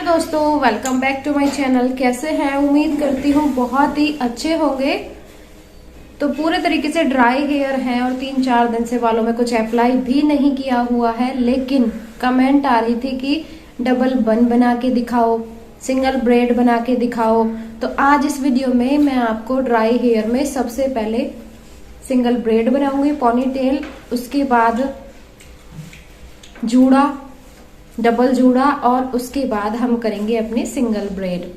दोस्तों welcome back to my channel. कैसे हैं? उम्मीद करती हूँ बहुत ही अच्छे होंगे। तो पूरे तरीके से ड्राई हेयर हैं और 3-4 दिन से बालों में कुछ अप्लाई भी नहीं किया हुआ है, लेकिन कमेंट आ रही थी कि डबल बन बना के दिखाओ, सिंगल ब्रेड बना के दिखाओ। तो आज इस वीडियो में मैं आपको ड्राई हेयर में सबसे पहले सिंगल ब्रेड बनाऊंगी, पोनीटेल, उसके बाद जूड़ा, डबल जूड़ा और उसके बाद हम करेंगे अपने सिंगल ब्रेड।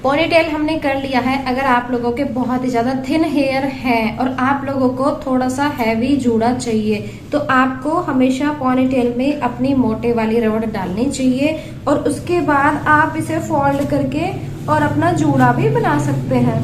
पोनीटेल हमने कर लिया है। अगर आप लोगों के बहुत ही ज्यादा थिन हेयर है और आप लोगों को थोड़ा सा हैवी जूड़ा चाहिए तो आपको हमेशा पोनीटेल में अपनी मोटे वाली रबड़ डालनी चाहिए और उसके बाद आप इसे फोल्ड करके और अपना जूड़ा भी बना सकते हैं।